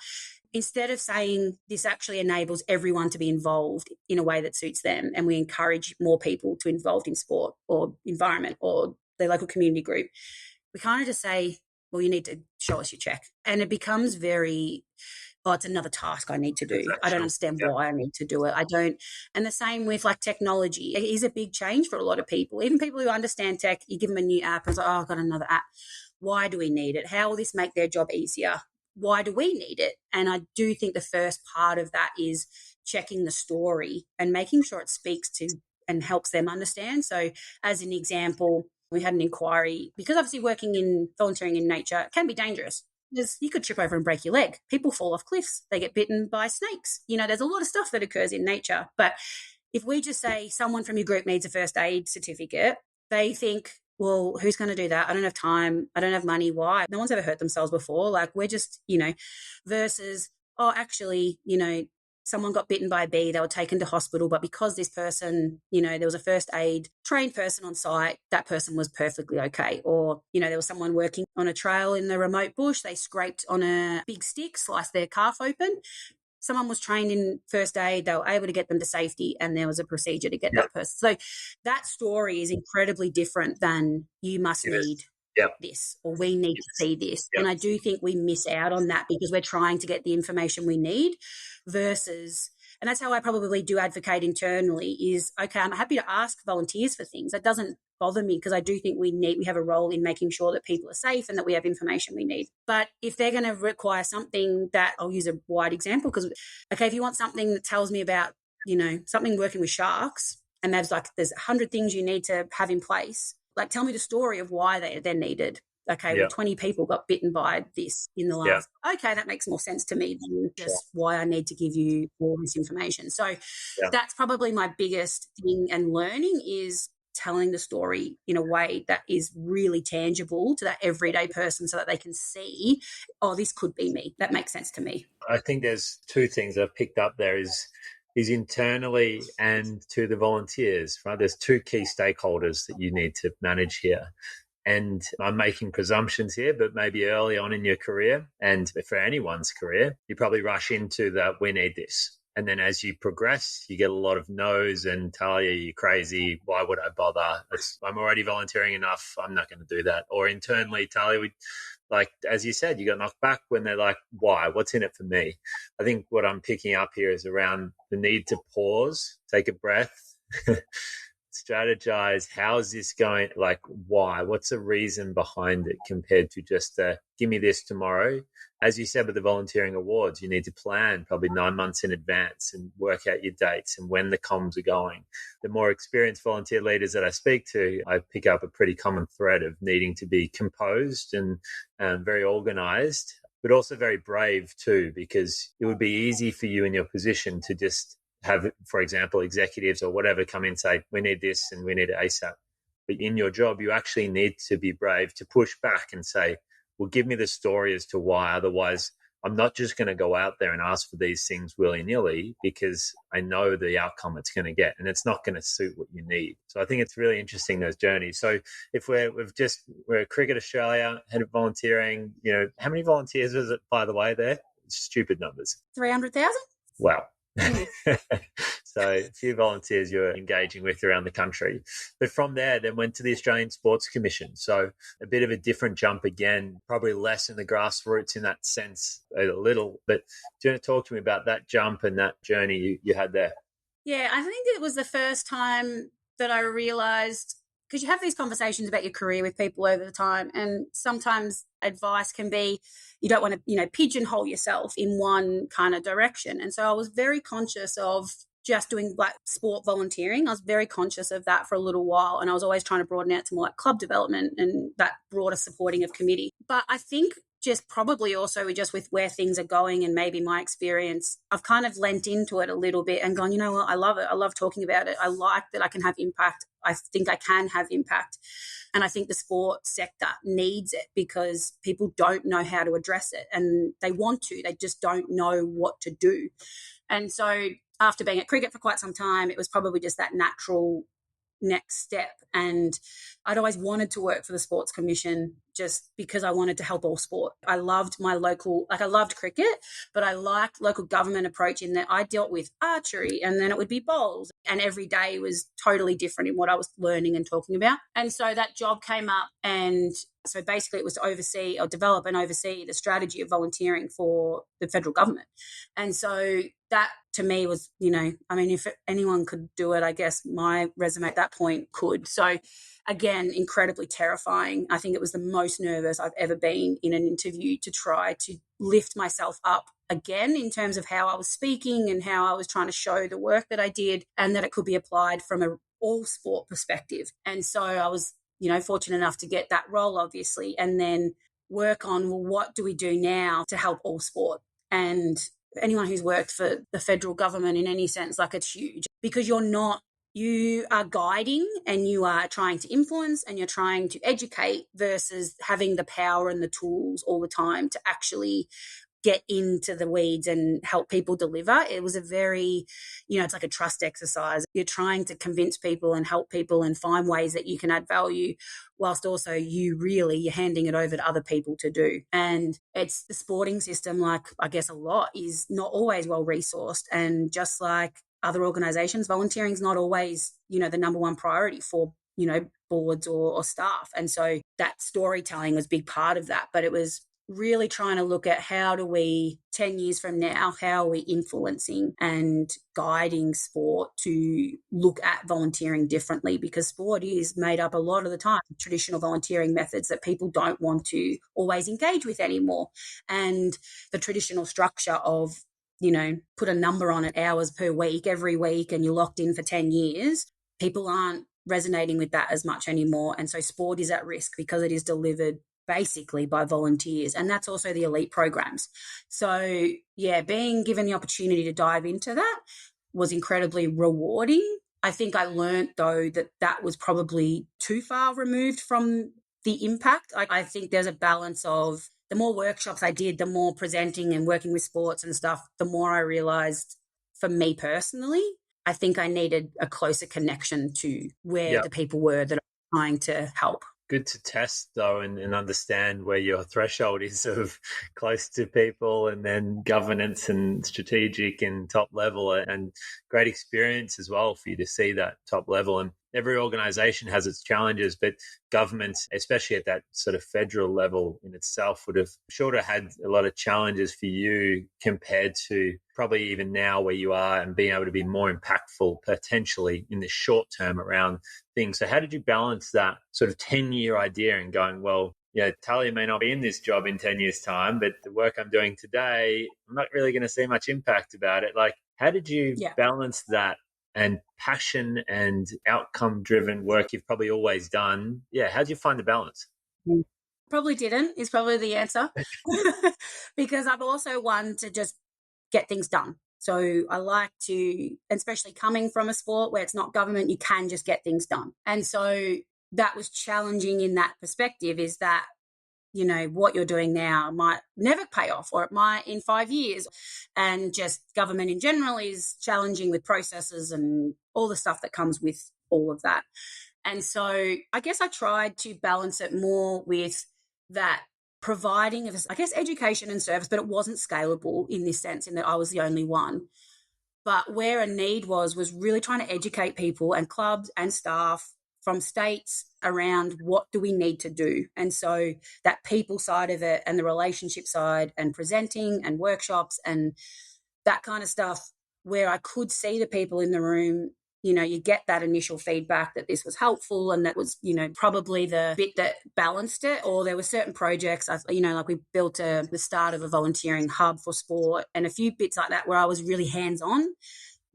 Instead of saying this actually enables everyone to be involved in a way that suits them, and we encourage more people to be involved in sport or environment or their local community group, we kind of just say, well, you need to show us your check. And it becomes very, it's another task I need to do. I don't understand why I need to do it. I don't. And the same with like technology. It is a big change for a lot of people. Even people who understand tech, you give them a new app and it's like, oh, I've got another app. Why do we need it? How will this make their job easier? Why do we need it? And I do think the first part of that is checking the story and making sure it speaks to and helps them understand. So as an example, we had an inquiry because obviously volunteering in nature can be dangerous. You could trip over and break your leg. People fall off cliffs. They get bitten by snakes. There's a lot of stuff that occurs in nature. But if we just say someone from your group needs a first aid certificate, they think, well, who's going to do that? I don't have time. I don't have money. Why? No one's ever hurt themselves before. Like we're just, versus, oh, actually, someone got bitten by a bee, they were taken to hospital, but because this person, there was a first aid trained person on site, that person was perfectly okay. Or, there was someone working on a trail in the remote bush, they scraped on a big stick, sliced their calf open. Someone was trained in first aid, they were able to get them to safety, and there was a procedure to get that person. So that story is incredibly different than you must need this, or we need to see this. And I do think we miss out on that because we're trying to get the information we need versus, and that's how I probably do advocate internally is, okay, I'm happy to ask volunteers for things. That doesn't bother me because I do think we have a role in making sure that people are safe and that we have information we need. But if they're going to require something that, I'll use a wide example because, okay, if you want something that tells me about, something working with sharks and there's 100 things you need to have in place, like tell me the story of why they're needed. okay, Yeah. well, 20 people got bitten by this in the Yeah. last, okay, that makes more sense to me than just why I need to give you all this information. So Yeah. that's probably my biggest thing and learning is telling the story in a way that is really tangible to that everyday person so that they can see, oh, this could be me. That makes sense to me. I think there's two things I've picked up there is internally and to the volunteers, right? There's two key stakeholders that you need to manage here. And I'm making presumptions here, but maybe early on in your career and for anyone's career, you probably rush into that, we need this. And then as you progress, you get a lot of no's and Talia, you're crazy. Why would I bother? I'm already volunteering enough. I'm not going to do that. Or internally, Talia, like, as you said, you got knocked back when they're like, why? What's in it for me? I think what I'm picking up here is around the need to pause, take a breath, strategize. How is this going? Like, why? What's the reason behind it compared to just give me this tomorrow? As you said with the volunteering awards, you need to plan probably 9 months in advance and work out your dates and when the comms are going. The more experienced volunteer leaders that I speak to, I pick up a pretty common thread of needing to be composed and very organized, but also very brave too, because it would be easy for you in your position to just have, for example, executives or whatever come in and say, we need this and we need it ASAP. But in your job, you actually need to be brave to push back and say, well, give me the story as to why. Otherwise, I'm not just going to go out there and ask for these things willy-nilly because I know the outcome it's going to get and it's not going to suit what you need. So I think it's really interesting, those journeys. So if we're Cricket Australia, head of volunteering, how many volunteers is it, by the way, there? Stupid numbers. 300,000? Wow. So a few volunteers you're engaging with around the country. But from there, then went to the Australian Sports Commission. So a bit of a different jump again, probably less in the grassroots in that sense, a little. But do you want to talk to me about that jump and that journey you had there? Yeah, I think it was the first time that I realised, because you have these conversations about your career with people over the time, and sometimes advice can be you don't want to, pigeonhole yourself in one kind of direction. And so I was very conscious of just doing like sport volunteering. I was very conscious of that for a little while, and I was always trying to broaden out to more like club development and that broader supporting of committee. But I think just probably also just with where things are going and maybe my experience, I've kind of lent into it a little bit and gone, you know what, I love it. I love talking about it. I like that I can have impact. I think I can have impact. And I think the sport sector needs it because people don't know how to address it and they want to, they just don't know what to do. And so after being at cricket for quite some time, it was probably just that natural next step. And I'd always wanted to work for the Sports Commission just because I wanted to help all sport. I loved my local, I loved cricket, but I liked local government approach in that I dealt with archery and then it would be bowls. And every day was totally different in what I was learning and talking about. And so that job came up, and so basically it was to oversee or develop and oversee the strategy of volunteering for the federal government. And so that to me was, if anyone could do it, I guess my resume at that point could. So again, incredibly terrifying. I think it was the most nervous I've ever been in an interview to try to lift myself up again in terms of how I was speaking and how I was trying to show the work that I did and that it could be applied from an all sport perspective. And so I was, fortunate enough to get that role, obviously, and then work on, well, what do we do now to help all sport? And anyone who's worked for the federal government in any sense, like, it's huge because you are guiding and you are trying to influence and you're trying to educate versus having the power and the tools all the time to actually get into the weeds and help people deliver. It was a very, it's like a trust exercise. You're trying to convince people and help people and find ways that you can add value whilst also you're handing it over to other people to do. And it's the sporting system, like I guess a lot, is not always well resourced. And just like other organisations, volunteering is not always, the number one priority for, boards or staff. And so that storytelling was a big part of that. But it was really trying to look at how do we, 10 years from now, how are we influencing and guiding sport to look at volunteering differently, because sport is made up a lot of the time of traditional volunteering methods that people don't want to always engage with anymore. And the traditional structure of, put a number on it, hours per week, every week, and you're locked in for 10 years, people aren't resonating with that as much anymore. And so sport is at risk because it is delivered basically by volunteers, and that's also the elite programs. So, yeah, being given the opportunity to dive into that was incredibly rewarding. I think I learned, though, that was probably too far removed from the impact. I think there's a balance of the more workshops I did, the more presenting and working with sports and stuff, the more I realized for me personally, I think I needed a closer connection to where the people were that I'm trying to help. Good to test though, and understand where your threshold is of close to people, and then governance and strategic and top level, and great experience as well for you to see that top level. And every organization has its challenges, but government, especially at that sort of federal level in itself, would have sure to had a lot of challenges for you compared to probably even now where you are, and being able to be more impactful potentially in the short term around things. So how did you balance that sort of 10-year idea and going, well, yeah, Talia may not be in this job in 10 years' time, but the work I'm doing today, I'm not really going to see much impact about it. Like, how did you balance that and passion and outcome-driven work you've probably always done? Yeah, how did you find the balance? Probably didn't is probably the answer because I'm also one to just get things done. So I like to, especially coming from a sport where it's not government, you can just get things done. And so that was challenging in that perspective, is that, you know, what you're doing now might never pay off, or it might in 5 years. And just government in general is challenging with processes and all the stuff that comes with all of that. And so I guess I tried to balance it more with that providing, I guess, education and service, but it wasn't scalable in this sense, in that I was the only one. But where a need was really trying to educate people and clubs and staff from states around what do we need to do. And so that people side of it and the relationship side and presenting and workshops and that kind of stuff, where I could see the people in the room, you know, you get that initial feedback that this was helpful, and that was, you know, probably the bit that balanced it. Or there were certain projects, you know, like we built the start of a volunteering hub for sport and a few bits like that where I was really hands-on.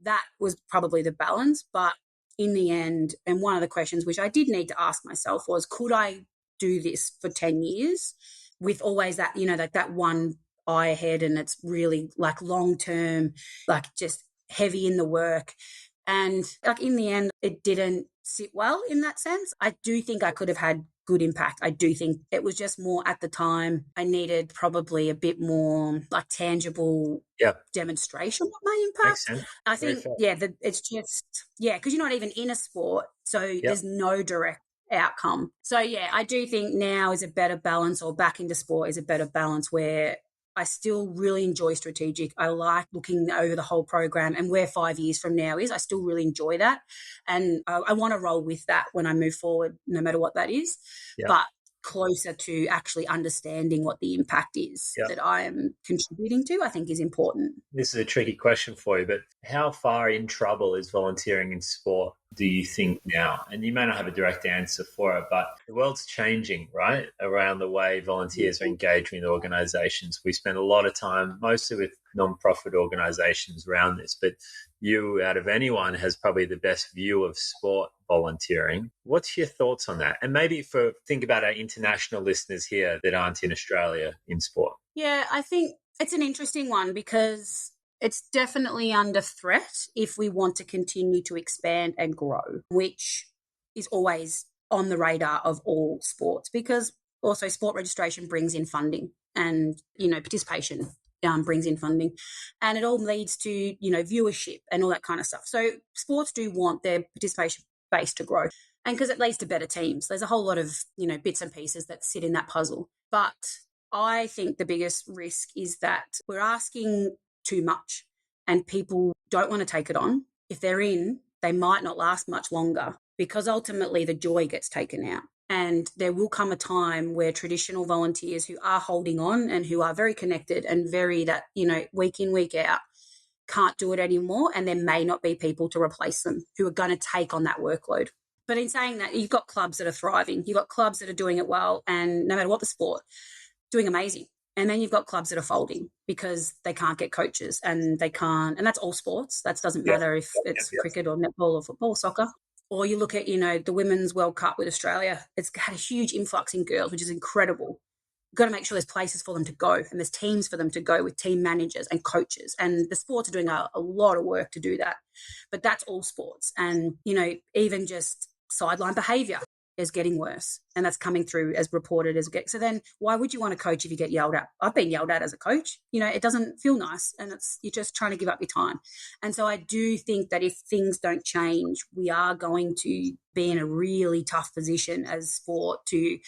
That was probably the balance. But in the end, and one of the questions which I did need to ask myself was, could I do this for 10 years with always that, you know, that one eye ahead, and it's really like long-term, like just heavy in the work. And like in the end, it didn't sit well in that sense. I do think I could have had good impact. I do think it was just more at the time, I needed probably a bit more like tangible demonstration of my impact. I think, it's just, because you're not even in a sport. So there's no direct outcome. So, I do think now is a better balance, or back into sport is a better balance, where I still really enjoy strategic. I like looking over the whole program and where 5 years from now is. I still really enjoy that. And I want to roll with that when I move forward, no matter what that is. But closer to actually understanding what the impact is that I am contributing to, I think is important. This is a tricky question for you, but how far in trouble is volunteering in sport, do you think, now? And you may not have a direct answer for it, but the world's changing, right, around the way volunteers are engaging with organisations. We spend a lot of time, mostly with non-profit organisations, around this, but you, out of anyone, has probably the best view of sport volunteering. What's your thoughts on that? And maybe think about our international listeners here that aren't in Australia in sport. Yeah, I think it's an interesting one, because it's definitely under threat if we want to continue to expand and grow, which is always on the radar of all sports, because also sport registration brings in funding, and, you know, participation brings in funding, and it all leads to, you know, viewership and all that kind of stuff. So sports do want their participation base to grow, and because it leads to better teams. There's a whole lot of, you know, bits and pieces that sit in that puzzle. But I think the biggest risk is that we're asking too much, and people don't want to take it on. If they're in, they might not last much longer, because ultimately the joy gets taken out. And there will come a time where traditional volunteers who are holding on and who are very connected and very that, you know, week in, week out, can't do it anymore. And there may not be people to replace them who are going to take on that workload. But in saying that, you've got clubs that are thriving. You've got clubs that are doing it well, and no matter what the sport, doing amazing. And then you've got clubs that are folding because they can't get coaches, and they can't, and that's all sports. That doesn't matter if it's cricket or netball or football, soccer. Or you look at, the Women's World Cup with Australia. It's had a huge influx in girls, which is incredible. You've got to make sure there's places for them to go and there's teams for them to go with team managers and coaches. And the sports are doing a lot of work to do that. But that's all sports. And, even just sideline behaviour is getting worse. And that's coming through as reported as so then why would you want to coach if you get yelled at? I've been yelled at as a coach. It doesn't feel nice, and you're just trying to give up your time. And so I do think that if things don't change, we are going to be in a really tough position as sport to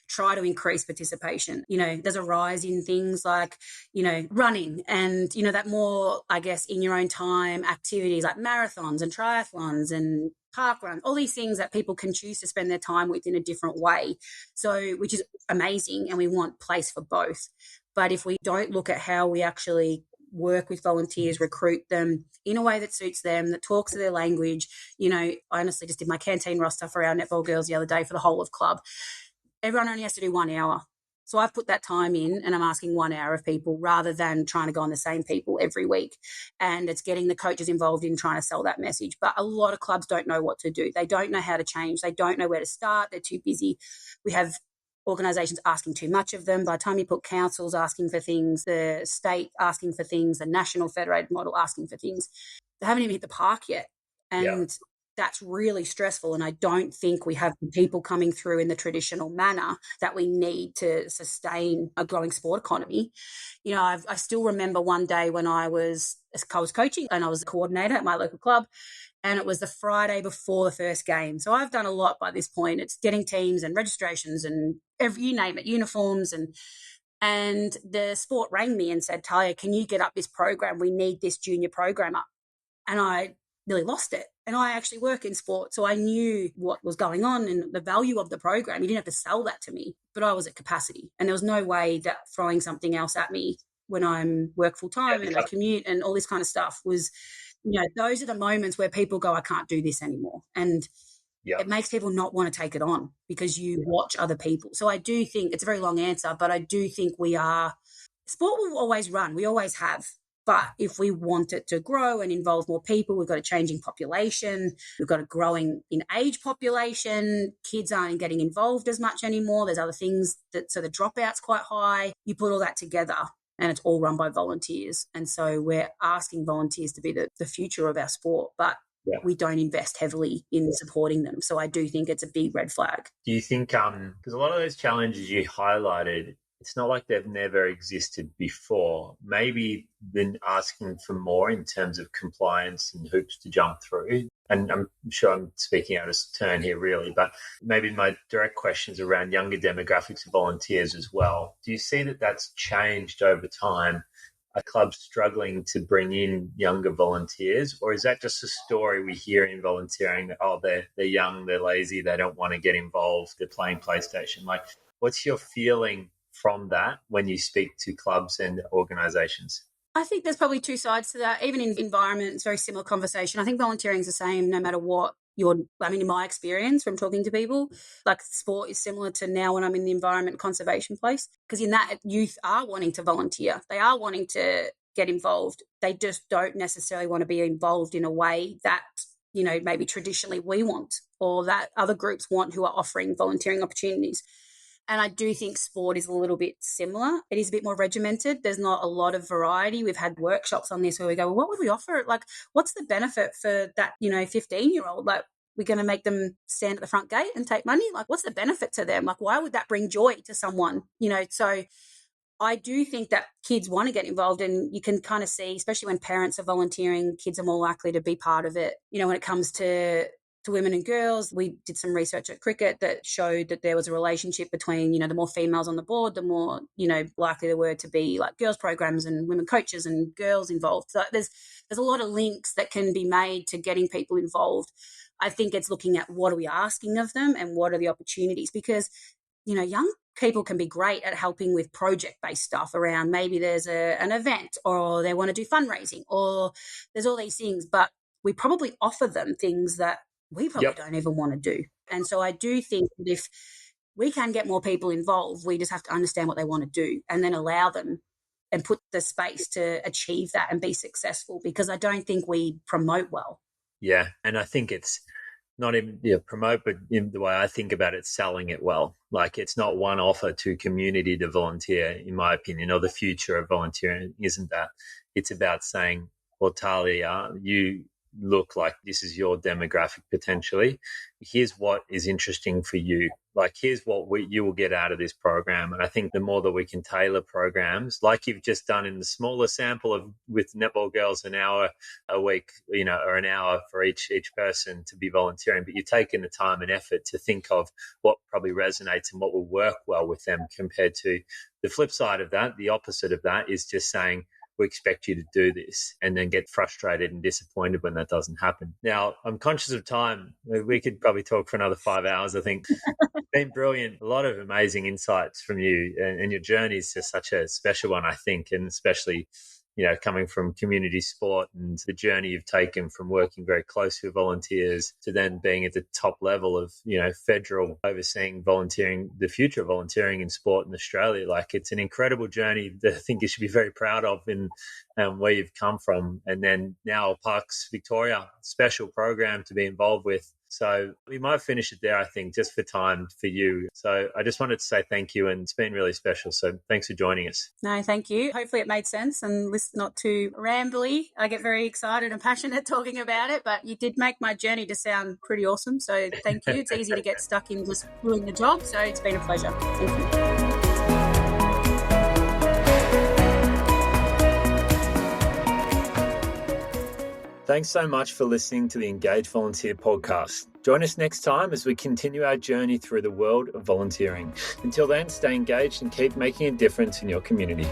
try to increase participation. There's a rise in things like, running and, that more, I guess, in your own time activities like marathons and triathlons and park run, all these things that people can choose to spend their time with in a different way. So, which is amazing, and we want place for both. But if we don't look at how we actually work with volunteers, recruit them in a way that suits them, that talks to their language. I honestly just did my canteen roster for our netball girls the other day for the whole of club. Everyone only has to do 1 hour. So I've put that time in, and I'm asking 1 hour of people rather than trying to go on the same people every week. And it's getting the coaches involved in trying to sell that message. But a lot of clubs don't know what to do. They don't know how to change. They don't know where to start. They're too busy. We have organisations asking too much of them. By the time you put councils asking for things, the state asking for things, the national federated model asking for things, they haven't even hit the park yet. And that's really stressful. And I don't think we have the people coming through in the traditional manner that we need to sustain a growing sport economy. I still remember one day when I was coaching and I was a coordinator at my local club, and it was the Friday before the first game. So I've done a lot by this point. It's getting teams and registrations and you name it, uniforms. And the sport rang me and said, Talia, can you get up this program? We need this junior program up. And I nearly lost it. And I actually work in sport, so I knew what was going on and the value of the program. You didn't have to sell that to me, but I was at capacity. And there was no way that throwing something else at me when I'm work full time and I commute and all this kind of stuff was, those are the moments where people go, I can't do this anymore. And it makes people not want to take it on because you watch other people. So I do think it's a very long answer, but I do think sport will always run. We always have. But if we want it to grow and involve more people, we've got a changing population. We've got a growing in age population. Kids aren't getting involved as much anymore. There's other things so the dropout's quite high. You put all that together and it's all run by volunteers. And so we're asking volunteers to be the future of our sport, but we don't invest heavily in supporting them. So I do think it's a big red flag. Do you think, because a lot of those challenges you highlighted, it's not like they've never existed before. Maybe been asking for more in terms of compliance and hoops to jump through. And I'm sure I'm speaking out of turn here really, but maybe my direct questions around younger demographics of volunteers as well. Do you see that that's changed over time? Are clubs struggling to bring in younger volunteers, or is that just a story we hear in volunteering that, they're young, they're lazy, they don't want to get involved, they're playing PlayStation? Like, what's your feeling from that when you speak to clubs and organisations? I think there's probably two sides to that. Even in environment, it's a very similar conversation. I think volunteering is the same no matter what in my experience from talking to people, like sport is similar to now when I'm in the environment conservation place, because in that youth are wanting to volunteer. They are wanting to get involved. They just don't necessarily want to be involved in a way that, maybe traditionally we want or that other groups want who are offering volunteering opportunities. And I do think sport is a little bit similar. It is a bit more regimented. There's not a lot of variety. We've had workshops on this where we go, well, what would we offer? Like, what's the benefit for that, 15-year-old? Like, we're going to make them stand at the front gate and take money? Like, what's the benefit to them? Like, why would that bring joy to someone? So I do think that kids want to get involved, and you can kind of see, especially when parents are volunteering, kids are more likely to be part of it. When it comes to women and girls, we did some research at cricket that showed that there was a relationship between, the more females on the board, the more, likely there were to be like girls programs and women coaches and girls involved. So there's a lot of links that can be made to getting people involved. I think it's looking at what are we asking of them and what are the opportunities, because, young people can be great at helping with project-based stuff around maybe there's an event or they want to do fundraising or there's all these things, but we probably offer them things that we probably don't even want to do. And so I do think that if we can get more people involved, we just have to understand what they want to do and then allow them and put the space to achieve that and be successful, because I don't think we promote well. Yeah, and I think it's not even promote, but in the way I think about it, selling it well. Like, it's not one offer to community to volunteer, in my opinion, or the future of volunteering isn't that. It's about saying, well, Talia, you look like this is your demographic potentially. Here's what is interesting for you. Like, here's what you will get out of this program. And I think the more that we can tailor programs, like you've just done in the smaller sample of with netball girls, an hour a week, or an hour for each person to be volunteering, but you've taken the time and effort to think of what probably resonates and what will work well with them, compared to the flip side of that. The opposite of that is just saying, we expect you to do this, and then get frustrated and disappointed when that doesn't happen. Now, I'm conscious of time. We could probably talk for another 5 hours, I think. It's been brilliant. A lot of amazing insights from you, and your journey is just such a special one, I think, and especially coming from community sport and the journey you've taken from working very closely with volunteers to then being at the top level of, federal overseeing volunteering, the future of volunteering in sport in Australia. Like, it's an incredible journey that I think you should be very proud of in where you've come from. And then now Parks Victoria, special program to be involved with. So we might finish it there, I think, just for time for you. So I just wanted to say thank you, and it's been really special. So thanks for joining us. No, thank you. Hopefully it made sense and not too rambly. I get very excited and passionate talking about it, but you did make my journey to sound pretty awesome. So thank you. It's easy to get stuck in just doing the job. So it's been a pleasure. Thank you. Thanks so much for listening to the Engage Volunteer podcast. Join us next time as we continue our journey through the world of volunteering. Until then, stay engaged and keep making a difference in your community.